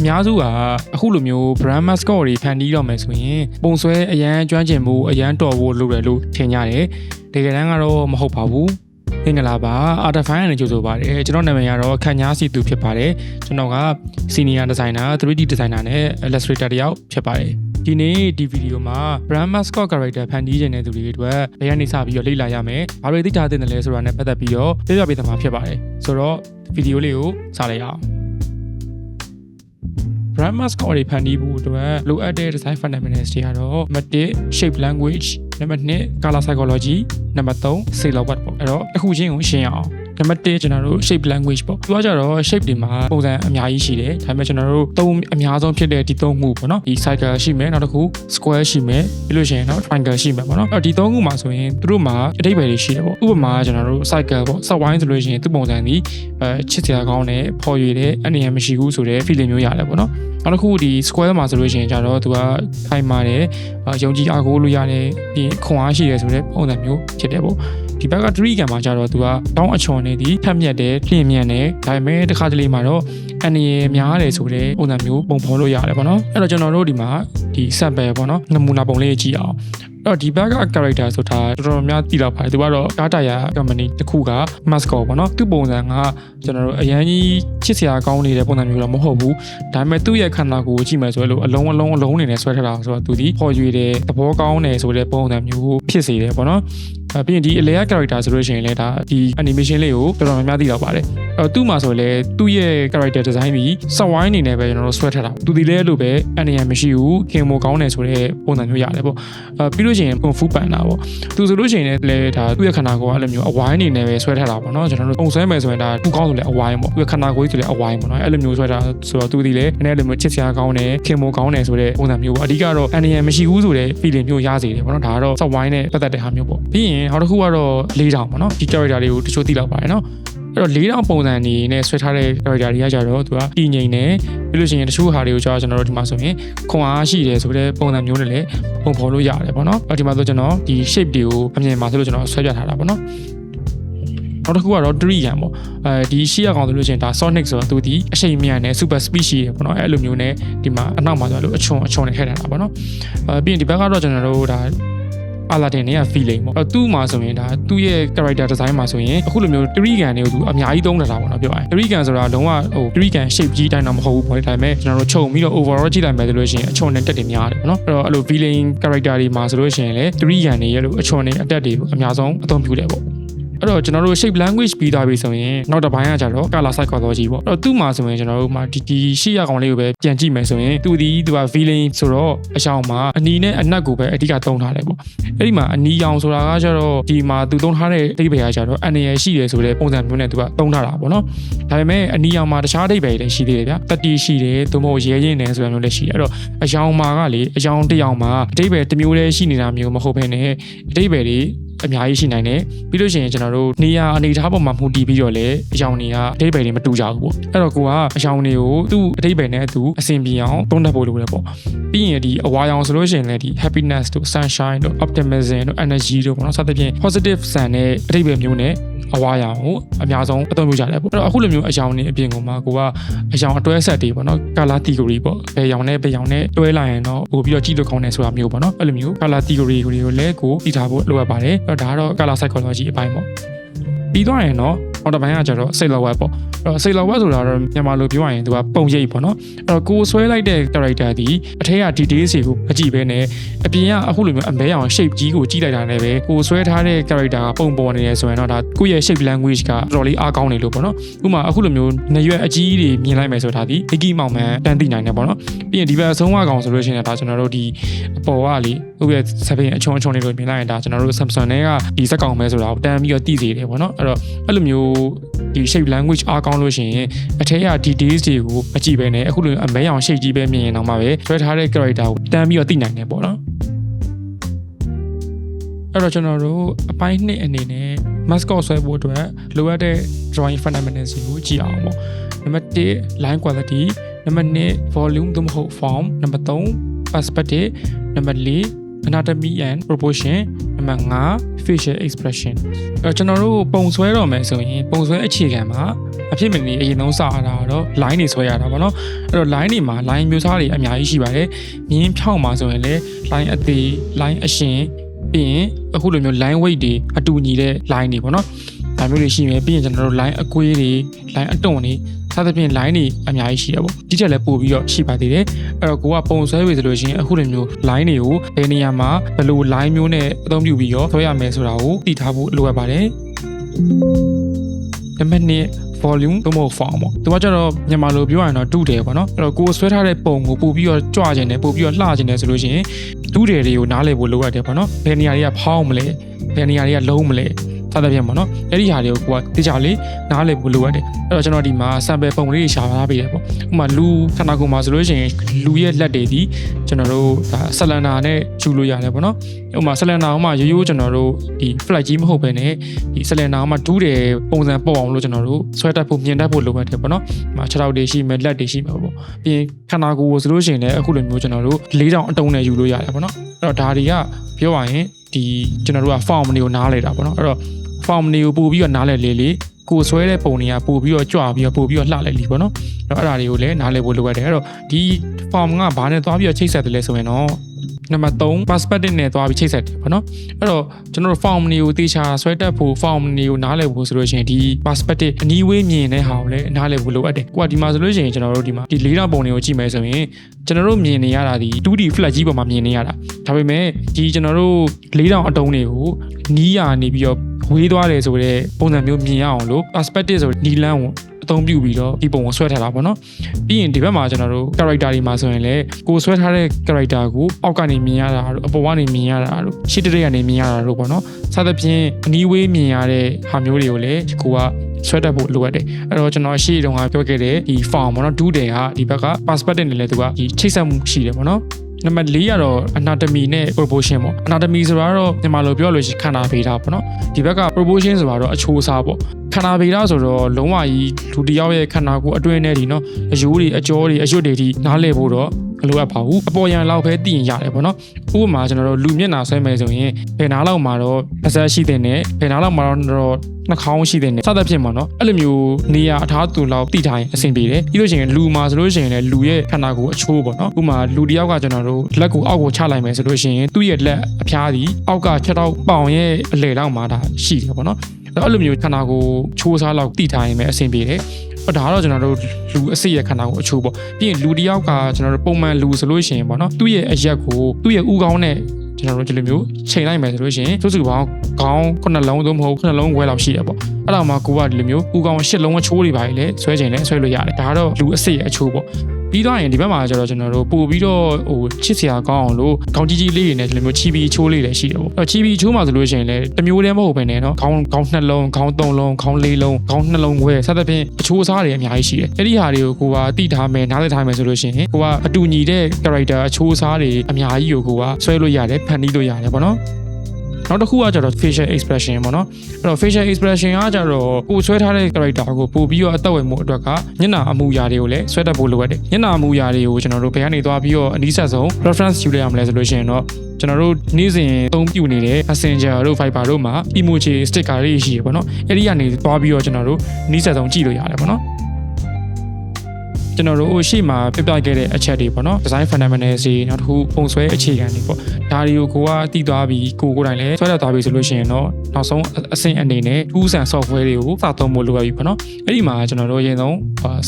များစုကအခုလိုမျိုး brand mascot တွေဖန်တီးတော့မယ်ဆိုရင်ပုံဆွဲအရန်ကျွမ်းကျင်မှုအရန်တော်ဖို့လုပ်တယ်လို့ထင်ကြတယ်တကယ်တမ်းကတော့မဟုတ်ပါဘူးမင်္ဂလာပါ Artifine နဲ့ကြိုဆိုပါတယ်ကျွန်တော်နာမည်ကတော့ခန့်ညားစီသူဖြစ်ပါတယ်ကျွန်တော်က Senior Designer 3D Designer နဲ့ Illustrator တယောက်ဖြစ်ပါတယ်ဒီနေ့ဒီဗီဒီယိုမှာ brand mascot character ဖန်တီးခြင်းတဲ့သူတွေအတွက်ဘယ်ကနေစပြီးတော့လေ့လာရမယ်ဘာတွေသိထားသင့်တယ်လဲဆိုတာနဲ့ပတ်သက်ပြီးတော့ပြောပြပေးသမှာဖြစ်ပါတယ်ဆိုတော့ဗီဒီယိုလေးကိုစလိုက်အောင် brand mascot တွေဖန်တီးဖို့အတွက်လိုအပ်တဲ့ design fundamentals တွေကတော့နံပါတ်1 shape language နံပါတ်2 color psychology နံပါတ်3 silhouette ပေါ့အဲ့တော့တစ်ခုချင်းကိုရှင်းအောင်နံပါတ်1ကျွန်တော်တို့ shape language ပေါ့သူကကြတော့ shape တွေမှာပုံစံအများကြီးရှိတယ်ဒါပေမဲ့ကျွန်တော်တို့သုံးအများဆုံးဖြစ်တဲ့ဒီ3ခုပေါ့နော်ဒီ circle ရှိမယ်နောက်တစ်ခု square ရှိမယ်ပြီးလို့ရှိရင်တော့ triangle ရှိမယ်ပေါ့နော်အဲ့တော့ဒီ3ခုမှာဆိုရင်သူတို့မှာအဓိပ္ပာယ်တွေရှိတယ်ပေါ့ဥပမာကျွန်တော်တို့ cycle ပေါ့ set wine ဆိုလို့ရှိရင်သူ့ပုံစံဒီချစ်စရာကောင်းတယ်ပေါ်ရွေတယ်အနေရမရှိဘူးဆိုတဲ့ feeling မျိုးရတယ်ပေါ့နော်နောက်တစ်ခုဒီ square မှာဆိုလို့ရှိရင်ကျတော့သူကခိုင်မာတယ်ယုံကြည်အားကိုးလို့ရတယ်ပြီးခွန်အားရှိတယ်ဆိုတဲ့ပုံစံမျိုးဖြစ်တယ်ပေါ့ဒီဘက်က tree ကံမှာကျတော့သူကတောင်းအချော်နေသည်ထက်မြက်တယ်လျင်မြန်တယ်ဒါပေမဲ့တစ်ခါတလေမှာတော့အနေရများတယ်ဆိုတဲ့ပုံစံမျိုးပုံဖော်လို့ရတယ်ပေါ့နော်အဲ့တော့ကျွန်တော်တို့ဒီမှာဒီ sample ပေါ့နော်နမူနာပုံလေးကြည့်အောင်အဲ့တော့ဒီဘက်က character ဆိုတာတော်တော်များသိတော့ပါတယ်သူကတော့ကားတာယာ company တစ်ခုက mascot ပေါ့နော်သူ့ပုံစံကကျွန်တော်တို့အရန်ကြီးချစ်စရာကောင်းနေတဲ့ပုံစံမျိုးတော့မဟုတ်ဘူးဒါပေမဲ့သူ့ရဲ့ခန္ဓာကိုယ်ကိုကြည့်မယ်ဆိုလို့အလုံးနေနဲ့ဆွဲထားတာဆိုတော့သူဒီပေါ်ရွေတယ်သဘောကောင်းတယ်ဆိုတဲ့ပုံစံမျိုးဖြစ်စေတယ်ပေါ့နော်ပြီးရင်ဒီ layer character ဆိုလို့ရှိရင်လည်းဒါဒီ animation လေးကိုတော်တော်များများသိတော့ပါတယ်အဲ့တော့သူ့မှာဆိုလည်းသူ့ရဲ့ character design ဒီ set wine အနေနဲ့ပဲကျွန်တော်တို့ဆွဲထားတာသူဒီလည်းလို့ပဲအနေရမရှိဘူးခင်မိုကောင်းတယ်ဆိုတဲ့ပုံစံမျိုးရတယ်ပေါ့ပြီးလို့ရှိရင် full ပန်တာပေါ့သူဆိုလို့ရှိရင်လည်းဒါသူ့ရဲ့ခန္ဓာကိုယ်ကအဲ့လိုမျိုးအဝိုင်းအနေနဲ့ပဲဆွဲထားတာပေါ့နော်ကျွန်တော်တို့ပုံဆွဲမယ်ဆိုရင်ဒါသူ့ကောင်းဆိုလည်းအဝိုင်းပေါ့သူ့ရဲ့ခန္ဓာကိုယ်ကြီးဆိုလည်းအဝိုင်းပေါ့နော်အဲ့လိုမျိုးဆွဲထားဆိုတော့သူဒီလည်းအဲ့လိုမျိုးချစ်စရာကောင်းတယ်ခင်မိုကောင်းတယ်ဆိုတဲ့ပုံစံမျိုးပေါ့အဓိကတော့အနေရမရှိဘူးဆိုတဲ့ feeling မျိုးရစေတယ်ပေါ့နော်ဒါကတော့ set wine နဲ့ပတ်သက်တဲ့ဟာမျိုးပေါ့ပြီးရင်နောက်တစ်ခုကတော့4000ပေါ့နော်ဒီ character တွေကိုတချို့သိလောက်ပါတယ်နော်အဲ့တော့4000ပုံစံနေနဲ့ဆွဲထားတဲ့ character တွေကကြတော့သူကတည်ငြိမ်တယ်ပြီးလို့ရှိရင်တချို့ဟာတွေကိုကျွန်တော်တို့ဒီမှာဆိုရင်ခွန်အားရှိတယ်ဆိုတဲ့ပုံစံမျိုးနဲ့လည်းပုံဖော်လို့ရတယ်ပေါ့နော်အဲ့ဒီမှာဆိုကျွန်တော်ဒီ shape တွေကိုအမြင်မှာဆိုလို့ကျွန်တော်ဆွဲပြထားတာပေါ့နော်နောက်တစ်ခုကတော့ tree ရံပေါ့ဒီရှေ့ရကောင်ဆိုလို့ရှိရင်ဒါ sonic ဆိုတော့သူဒီအရှိန်မြန်နဲ့ super speed ရှိတယ်ပေါ့နော်အဲ့လိုမျိုးနဲ့ဒီမှာအနောက်မှာဆိုလို့အချွန်နဲ့ထည့်ထားတာပေါ့နော်ပြီးရင်ဒီဘက်ကတော့ကျွန်တော်တို့ဒါAladdin နဲ့ feeling ပေါ့သူ့မှာဆိုရင်ဒါသူ့ရဲ့ character design မှာဆိုရင်အခုလိုမျိုး tree ကန်တွေကိုသူအများကြီးသုံးထားတာပေါ့နော်ပြောရရင် tree ကန်ဆိုတာလုံးဝtree ကန် shape ကြီးတိုင်းတော့မဟုတ်ဘူးပေါ့ဒါပေမဲ့ကျွန်တော်တို့ခြုံပြီးတော့ overall ကြည့်လိုက်မယ်ဆိုလို့ရှိရင်အချွန်နဲ့တက်တယ်များတယ်ပေါ့နော်အဲ့တော့အဲ့လို feeling character တွေမှာဆိုလို့ရှိရင်လည်း tree ကန်တွေရဲ့လို့အချွန်နဲ့အတက်တွေကိုအများဆုံးအသုံးပြုတယ်ပေါ့အဲ့တော့ကျွန်တော်တို့ shape language ပြီးသွားပြီဆိုရင်နောက်တစ်ပိုင်းကကြတော့ color psychology ပေါ့အဲ့တော့သူ့မှာဆိုရင်ကျွန်တော်တို့မှာဒီရှေ့ရကောင်လေးကိုပဲပြန်ကြည့်မယ်ဆိုရင်သူက feeling ဆိုတော့အရှောင်းမှာအနီနဲ့အနက်ကိုပဲအဓိကသုံးထားတယ်ပေါ့အဲ့ဒီမှာအနီရောင်ဆိုတာကကြတော့ဒီမှာသူသုံးထားတဲ့အဓိပ္ပာယ်ကကြတော့အနေရရှိတယ်ဆိုတဲ့ပုံစံမျိုးနဲ့သူကသုံးထားတာပေါ့နော်ဒါပေမဲ့အနီရောင်မှာတခြားအဓိပ္ပာယ်တွေရှိသေးတယ်ဗျတတိရှိတယ်သို့မဟုတ်ရဲရင်တယ်ဆိုတာမျိုးလည်းရှိတယ်အဲ့တော့အရှောင်းမှာကလေအရှောင်းတစ်ယောက်မှာအဓိပ္ပာယ်တစ်မျိုးတည်းရှိနေတာမျိုးမဟုတ်ဘဲနဲ့အဓိပ္ပာယ်တွေအများကြီးရှိနိုင်တယ်ပြီးလို့ရှိရင်ကျွန်တော်တို့နေရာအနေထားပေါ်မှာမှုတည်ပြီးတော့လေအယောင်တွေကအဓိပ္ပာယ်တွေမတူကြဘူးပေါ့အဲ့တော့ကိုကအယောင်တွေကိုသူ့အဓိပ္ပာယ်နဲ့သူအဆင်ပြေအောင်သုံးတတ်ဖို့လိုတယ်ပေါ့ပြီးရင်ဒီအဝါရောင်ဆိုလို့ရှိရင်လည်းဒီ happiness တို့ sunshine တို့ optimism တို့ energy တို့ပေါ့နော်စသဖြင့် positive ဆန်တဲ့အဓိပ္ပာယ်မျိုးနဲ့အဝါရောင်ကိုအများဆုံးအသုံးပြုကြတယ်ပေါ့အဲ့တော့အခုလိုမျိုးအယောင်တွေအပြင်ကမှာကိုကအယောင်အတွဲဆက်တွေပေါ့နော် color theory ပေါ့ဘယ်ရောင်နဲ့ဘယ်ရောင်နဲ့တွဲလိုက်ရင်တော့ပို့ပြီးတော့ကြည့်လို့ကောင်းတယ်ဆိုတာမျိုးပေါ့နော်အဲ့လိုမျိုး color theory တွေကိုလည်းကိုသိထားဖို့လိုအပ်ပါတယ်အဲ့ဒါကတော့ color psychology အပိုင်းပေါ့ပြီးသွားရင်တော့အော်တပိုင်းကကျတော့ silhouette ပေါ့အဲ့တော့ silhouette ဆိုတာတော့မြန်မာလိုပြောရရင်သူကပုံရိပ်ပေါ့နော်အဲ့တော့ကိုဆွဲလိုက်တဲ့ character ဒီအထက်က details တွေကိုမကြည့်ဘဲနဲ့အပြင်ကအခုလိုမျိုးအမဲရောင် shape ကြီးကိုကြည့်လိုက်တာနဲ့ပဲကိုဆွဲထားတဲ့ character ကပုံပေါ်နေတယ်ဆိုရင်တော့ဒါကိုယ့်ရဲ့ shape language ကတော်တော်လေးအားကောင်းနေလို့ပေါ့နော်ဥပမာအခုလိုမျိုးနေရွက်အကြီးတွေမြင်လိုက်မယ်ဆိုတာဒီအကြီးမောင်မှန်တန်းသိနိုင်တယ်ပေါ့နော်ပြီးရင်ဒီဘက်အဆုံးအကောင်ဆိုလို့ရှိရင်ဒါကျွန်တော်တို့ဒီအပေါ်ကလေဥပမာစပင်းအချွန်လေးကိုမြင်လိုက်ရင်ဒါကျွန်တော်တို့ Samsung နဲ့ကဒီစက်ကောင်ပဲဆိုတာကိုတန်းပြီးတော့သိစေတယ်ပေါ့နော်အဲ့တော့အဲ့လိုမျိုးဒီ shape language အားကောင်းလို့ရှိရင်အထက်က details တွေကိုမကြည့်ဘဲနဲ့အခုလိုအမဲရောင် shape ကြီးပဲမြင်ရင်တော့မှပဲဆွဲထားတဲ့ character ကိုတန်းပြီးတော့သိနိုင်တယ်ပေါ့နော်အဲ့တော့ကျွန်တော်တို့အပိုင်း2အနေနဲ့ mascot ဆွဲဖို့အတွက်လိုအပ်တဲ့ drawing fundamentals ကိုကြည့်အောင်ပေါ့နံပါတ်1 line quality နံပါတ်2 volume သို့မဟုတ် form နံပါတ်3 perspective နံပါတ်4 anatomy and proportion နံပါတ်5 facial expression ကျွန်တော်တို့ပုံဆွဲတော့မယ်ဆိုရင်ပုံဆွဲအခြေခံမှာအဖြစ်မနေအရင်ဆုံးစရတာတော့ line တွေဆွဲရတာပေါ့နော်အဲ့တော့ line တွေမှာ line မျိုးစားတွေအများကြီးရှိပါတယ်မြင်းဖြောင်းမှာဆိုရင်လည်း line အသေး line အရှင်ပြီးရင်အခုလိုမျိုး line weight တွေအတူညီတဲ့ line တွေပေါ့နော်ဒါမျိုးတွေရှိမယ်ပြီးရင်ကျွန်တော်တို့ line အကွေးတွေ line အတွန့်တွေစသဖြင့် line တွေအများကြီးရှိရပေါ့ဒီထက်လည်းပို့ပြီးတော့ရှိပါသေးတယ်အဲ့တော့ကိုကပုံဆွဲပြီဆိုလို့ရှိရင်အခုလိုမျိုး line တွေကိုဘယ်နေရာမှာဘယ်လို line မျိုးနဲ့အသုံးပြုပြီးတော့ဆွဲရမယ်ဆိုတာကိုသိထားဖို့လိုအပ်ပါတယ်နံပါတ်2 volume သို့မဟုတ် form ပေါ့သူကကျတော့မြန်မာလိုပြောရရင်တော့ဒုတယ်ပေါ့နော်အဲ့တော့ကိုဆွဲထားတဲ့ပုံကိုပို့ပြီးတော့ကြွခြင်းနဲ့ပို့ပြီးတော့လှခြင်းနဲ့ဆိုလို့ရှိရင်ဒုတယ်တွေကိုနားလည်ဖို့လိုအပ်တယ်ပေါ့နော်ဘယ်နေရာတွေကဖောင်းမလဲဘယ်နေရာတွေကလုံးမလဲစသဖြင့်ပေါ့နော်အဲ့ဒီဟာတွေကိုကိုကတိကျလေးနားလည်ဖို့လိုအပ်တယ်အဲ့တော့ကျွန်တော်ဒီမှာ sample ပုံလေးတွေရှာထားပေးတယ်ပေါ့ဥပမာလူခန္ဓာကိုယ်မှာဆိုလို့ရှိရင်လူရဲ့လက်တွေဒီကျွန်တော်တို့ဒါဆလန်နာနဲ့ယူလို့ရတယ်ပေါ့နော်ဥပမာဆလန်နာမှာရိုးရိုးကျွန်တော်တို့ဒီ flight ကြီးမဟုတ်ဘဲနဲ့ဒီဆလန်နာမှာဒူးတယ်ပုံစံပေါ်အောင်လို့ကျွန်တော်တို့ဆွဲတတ်ဖို့မြင်တတ်ဖို့လိုအပ်တယ်ပေါ့နော်ဒီမှာခြေထောက်တွေရှိမယ်လက်တွေရှိမယ်ပေါ့ပြီးရင်ခန္ဓာကိုယ်ဆိုလို့ရှိရင်လည်းအခုလိုမျိုးကျွန်တော်တို့4000အတုံးနဲ့ယူလို့ရတယ်ပေါ့နော်အဲ့တော့ဒါတွေကပြောရရင်ဒီကျွန်တော်တို့က form တွေကိုနားလေတာပေါ့နော်အဲ့တော့form တွေကိုပို့ပြီးတော့နားလဲလေကိုဆွဲတဲ့ပုံတွေကပို့ပြီးတော့ကြွပြီးတော့ပို့ပြီးတော့လှလိုက်လीပေါ့နော်အဲ့တော့အဲ့ဒါတွေကိုလည်းနားလဲဖို့လိုအပ်တယ်အဲ့တော့ဒီ form ကဘာနဲ့သွားပြီးတော့ချိတ်ဆက်တယ်လဲဆိုရင်တော့နံပါတ်3 perspective နဲ့သွားပြီးချိတ်ဆက်တယ်ပေါ့နော်အဲ့တော့ကျွန်တော်တို့ form တွေကိုတေချာဆွဲတက်ဖို့ form တွေကိုနားလဲဖို့ဆိုလို့ရှိရင်ဒီ perspective အနီးဝေးမြင်တဲ့ဟာကိုလည်းနားလဲဖို့လိုအပ်တယ်ကိုကဒီမှာဆိုလို့ရှိရင်ကျွန်တော်တို့ဒီမှာဒီ4000ပုံတွေကိုကြည့်မယ်ဆိုရင်ကျွန်တော်တို့မြင်နေရတာဒီ 2D flat ကြီးပေါ်မှာမြင်နေရတာဒါပေမဲ့ဒီကျွန်တော်တို့4000အတုံးတွေကိုနီးရနေပြီးတော့ဝေးသွားတယ်ဆိုတဲ့ပုံစံမျိုးမြင်ရအောင်လို့ perspective ဆိုနီလန်းကိုအသုံးပြုပြီးတော့ဒီပုံကိုဆွဲထားတာပေါ့နော်ပြီးရင်ဒီဘက်မှာကျွန်တော်တို့ character တွေမှာဆိုရင်လည်းကိုဆွဲထားတဲ့ character ကိုအောက်ကနေမြင်ရတာတို့အပေါ်ကနေမြင်ရတာတို့ရှေ့တရက်ကနေမြင်ရတာတို့ပေါ့နော်စသဖြင့်အနီးဝေးမြင်ရတဲ့ဟာမျိုးတွေကိုလည်းကိုကဆွဲတတ်ဖို့လိုအပ်တယ်အဲ့တော့ကျွန်တော်ရှေ့တုန်းကပြောခဲ့တဲ့ဒီ form ပေါ့နော်ဒူးတယ်ကဒီဘက်က perspective နဲ့လည်းသူကဒီချိတ်ဆက်မှုရှိတယ်ပေါ့နော်နံပါတ်4ကတော့ anatomy နဲ့ proportion ပေါ့ anatomy ဆိုတာတော့မြန်မာလိုပြောလို့ရှိရင်ခန္ဓာဗေဒပေါ့နော်ဒီဘက်က proportion ဆိုတာတော့အချိုးအစားပေါ့ခန္ဓာဗေဒဆိုတော့လုံးဝကြီးလူတစ်ယောက်ရဲ့ခန္ဓာကိုယ်အတွင်းထဲဒီနော်အယိုးတွေအကြောတွေအရွတ်တွေဒီနားလည်ဖို့တော့မလိုအပ်ပါဘူးအပေါ်ရန်လောက်ပဲသိရင်ရတယ်ပေါ့နော်ဥပမာကျွန်တော်တို့လူမျက်နှာဆွဲမယ်ဆိုရင်ဘယ်နားလောက်မှာတော့အစရှိတဲ့နဲ့ဘယ်နားလောက်မှာတော့နှာခေါင်းရှိတဲ့နဲ့စသဖြင့်ပေါ့နော်အဲ့လိုမျိုးနေရာအထားသူလောက်သိထားရင်အဆင်ပြေတယ်ပြီးလို့ရှိရင်လူမှာဆိုလို့ရှိရင်လည်းလူရဲ့ခန္ဓာကိုယ်အချိုးပေါ့နော်ဥပမာလူတစ်ယောက်ကကျွန်တော်တို့လက်ကိုအောက်ကိုချလိုက်မယ်ဆိုလို့ရှိရင်သူ့ရဲ့လက်အဖျားဒီအောက်ကချက်တော့ပေါင်ရဲ့အလယ်လောက်မှာဒါရှိတယ်ပေါ့နော်အဲ့လိုမျိုးခန္ဓာကိုယ်ချိုးစားလောက်သိထားရင်ပဲအဆင်ပြေတယ်ဒါကတော့ကျွန်တော်တို့လူအစိရဲ့ခန္ဓာကိုအချိုးပေါ့ပြီးရင်လူတစ်ယောက်ကကျွန်တော်တို့ပုံမှန်လူဆိုလို့ရှိရင်ပေါ့နော်သူ့ရဲ့အရက်ကိုသူ့ရဲ့ဥကောင်းနဲ့ကျွန်တော်တို့ဒီလိုမျိုးချိန်လိုက်မယ်ဆိုလို့ရှိရင်စုစုပေါင်းခေါင်း9လုံးသို့မဟုတ်9လုံးခွဲလောက်ရှိတယ်ပေါ့အဲ့တော့မှကိုကဒီလိုမျိုးဥကောင်း10လုံးအချိုးတွေပါလေဆွဲချိန်လဲဆွဲလို့ရတယ်ဒါကတော့လူအစိရဲ့အချိုးပေါ့ပြီးတော့ရင်ဒီဘက်မှာကျတော့ကျွန်တော်တို့ပို့ပြီးတော့ဟိုချစ်စရာကောင်းအောင်လို့ခေါင်းကြီးကြီးလေးတွေနဲ့ဒီလိုမျိုးချီပြီးချိုးလေးလည်းရှိတယ်ပေါ့အဲ့ချီပြီးချိုးမှဆိုလို့ရှိရင်လည်းတစ်မျိုးတည်းမဟုတ်ဘဲနဲ့နော်ခေါင်း2လုံးခေါင်း3လုံးခေါင်း4လုံးခေါင်း2လုံးခွဲစသဖြင့်အချိုးအစားတွေအများကြီးရှိတယ်အဲ့ဒီဟာတွေကိုကိုကတိထားမယ်နားလည်ထားမယ်ဆိုလို့ရှိရင်ကိုကအတူညီတဲ့ character အချိုးအစားတွေအများကြီးကိုကဆွဲလို့ရတယ်ဖန်တီးလို့ရတယ်ပေါ့နော်နောက်တစ်ခုကကျတော့ facial expression ပေါ့နော်အဲ့တော့ facial expression ကကျတော့ကိုဆွဲထားတဲ့ character ကိုပို့ပြီးတော့အသက်ဝင်မှုအတွက်ကမျက်နှာအမူအရာတွေကိုလည်းဆွဲတတ်ဖို့လိုအပ်တယ်မျက်နှာအမူအရာတွေကိုကျွန်တော်တို့ဘယ်ကနေသွားပြီးတော့အနည်းဆက်ဆုံး reference ယူလိုက်ရမလဲဆိုလို့ရှိရင်တော့ကျွန်တော်တို့နေ့စဉ်အသုံးပြုနေတဲ့ Messenger တို့ Viber တို့မှာ emoji sticker တွေရှိရပေါ့နော်အဲ့ဒီကနေသွားပြီးတော့ကျွန်တော်တို့အနည်းဆက်ဆုံးကြည့်လို့ရတယ်ပေါ့နော်ကျွန်တော်တို့ရှေ့မှာပြပြခဲ့တဲ့အချက်တွေပေါ့နော် design fundamentals တွေနောက်တစ်ခုပုံဆွဲအခြေခံတွေပေါ့ဒါတွေကိုကိုကတည်သွားပြီးကိုယ်တိုင်လည်းဆွဲတတ်သွားပြီဆိုလို့ရှိရင်တော့နောက်ဆုံးအဆင့်အနေနဲ့ tools and software တွေကိုစသုံးဖို့လိုရပြီပေါ့နော်အဲ့ဒီမှာကျွန်တော်တို့အရင်ဆုံး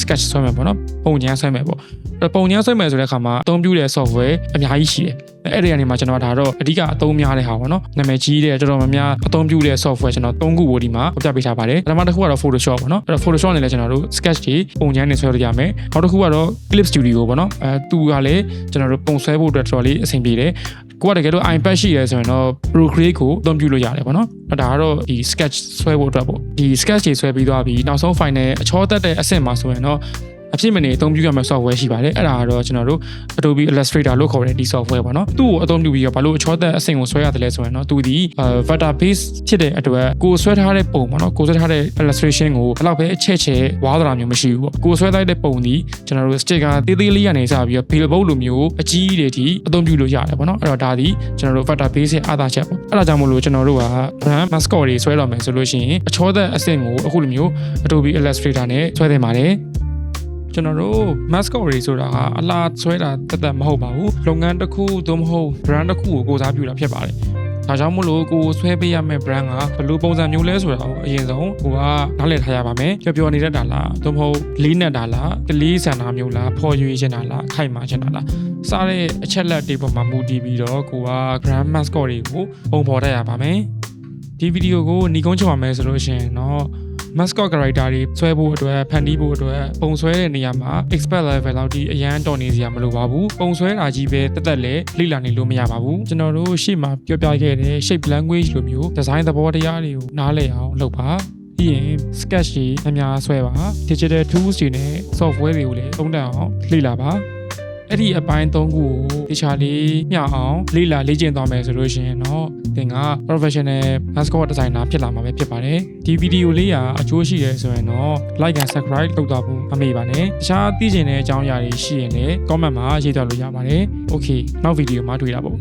sketch ဆွဲမယ်ပေါ့နော်ပုံညမ်းဆွဲမယ်ပေါ့အဲ့ပုံညမ်းဆွဲမယ်ဆိုတဲ့အခါမှာအသုံးပြုတဲ့ software အများကြီးရှိတယ်အဲ့ဒီကနေမှာကျွန်တော်ဒါတော့အဓိကအသုံးများတဲ့ဟာပေါ့နော်နာမည်ကြီးတဲ့တော်တော်များများအသုံးပြုတဲ့ software ကျွန်တော်3ခုကိုဒီမှာပြပြပေးထားပါတယ်ပထမတစ်ခုကတော့ Photoshop ပေါ့နော်အဲ့တော့ Photoshop နဲ့လည်းကျွန်တော်တို့ sketch တွေပုံညမ်းတွေဆွဲလို့ရမယ်နောက်တစ်ခုကတော့ Clip Studio ပေါ့နော်သူကလည်းကျွန်တော်တို့ပုံဆွဲဖို့အတွက်တော်တော်လေးအဆင်ပြေတယ်ကိုကတကယ်လို့ iPad ရှိရဲဆိုရင်တော့ Procreate ကိုအသုံးပြုလို့ရတယ်ပေါ့နော်ဒါကတော့ဒီ sketch ဆွဲဖို့အတွက်ပေါ့ဒီ sketch တွေဆွဲပြီးသွားပြီးနောက်ဆုံး final အချောတက်တဲ့အဆင့်မှာဆိုရင်တော့ အဖြစ်မနေအသုံးပြုရမယ့် software ရှိပါတယ်အဲ့ဒါကတော့ကျွန်တော်တို့ Adobe Illustrator လို့ခေါ်တဲ့ဒီ software ပေါ့နော်သူ့ကိုအသုံးပြုပြီးတော့ဘာလို့အချောသက်အဆင့်ကိုဆွဲရတယ်လဲဆိုရင်တော့သူဒီ vector base ဖြစ်တဲ့အတွက်ကိုဆွဲထားတဲ့ပုံပေါ့နော်ကိုဆွဲထားတဲ့ illustration ကိုဘယ်တော့ပဲအချက်ချက်ဝါးသလားမျိုးမရှိဘူးပေါ့ကိုဆွဲလိုက်တဲ့ပုံဒီကျွန်တော်တို့ sticker သေးသေးလေးကနေစပြီးတော့ billboard လိုမျိုးအကြီးတွေဒီအသုံးပြုလို့ရတယ်ပေါ့နော်အဲ့တော့ဒါဒီကျွန်တော်တို့ vector base ရဲ့အားသာချက်ပေါ့အဲ့ဒါကြောင့်မို့လို့ကျွန်တော်တို့က brand mascot တွေဆွဲတော့မယ်ဆိုလို့ရှိရင်အချောသက်အဆင့်ကိုအခုလိုမျိုး Adobe Illustrator နဲ့ဆွဲသင့်ပါတယ်ကျွန်တော်တို့ mascot တွေဆိုတာကအလားဆွဲတာတက်မဟုတ်ပါဘူးလုပ်ငန်းတစ်ခုသို့မဟုတ် brand တစ်ခုကိုကိုစားပြုတာဖြစ်ပါတယ်ဒါကြောင့်မို့လို့ကိုဆွဲပေးရမယ့် brand ကဘယ်လိုပုံစံမျိုးလဲဆိုတာကိုအရင်ဆုံးကိုကနားလည်ထားရပါမယ်ပျော်နေတတ်တာလားသို့မဟုတ်လေးနဲ့တာလားကလေးဆန္ဒမျိုးလားဖော်ရွေချင်တာလားခိုင်မာချင်တာလားစားတဲ့အချက်လက်တွေပေါ်မှာမူတည်ပြီးတော့ကိုက brand mascot တွေကိုပုံဖော်တတ်ရပါမယ်ဒီဗီဒီယိုကိုညီကုန်းချော်မယ်ဆိုလို့ရှိရင်တော့ mascot character တွေဆွဲဖို့အတွက်ဖန်တီးဖို့အတွက်ပုံဆွဲတဲ့နေရာမှာ expert level လောက်ထိအရန်တော်နေစရာမလိုပါဘူးပုံဆွဲတာကြီးပဲတက်တက်လဲလေ့လာနေလို့မရပါဘူးကျွန်တော်တို့ရှေ့မှာပြောပြခဲ့တဲ့ shape language လိုမျိုး design သဘောတရားတွေကိုနားလည်အောင်လုပ်ပါပြီးရင် sketch တွေအများဆွဲပါ digital tools တွေနဲ့ software တွေကိုလည်းသုံးတတ်အောင်လေ့လာပါအဲ့ဒီအပိုင်း၃ခုကိုတခြားလေးမျှအောင်လေ့လာလေ့ကျင့်သွားမယ်ဆိုလို့ရှိရင်တော့သင်က professional mascot designer ဖြစ်လာမှာပဲဖြစ်ပါတယ်ဒီဗီဒီယိုလေးကအကျိုးရှိတယ်ဆိုရင်တော့ like and subscribe လုပ်သွားဖို့မမေ့ပါနဲ့တခြားသိချင်တဲ့အကြောင်းအရာတွေရှိရင်လည်း comment မှာရေးထားလို့ရပါတယ် okay နောက်ဗီဒီယိုမှာတွေ့တာပေါ့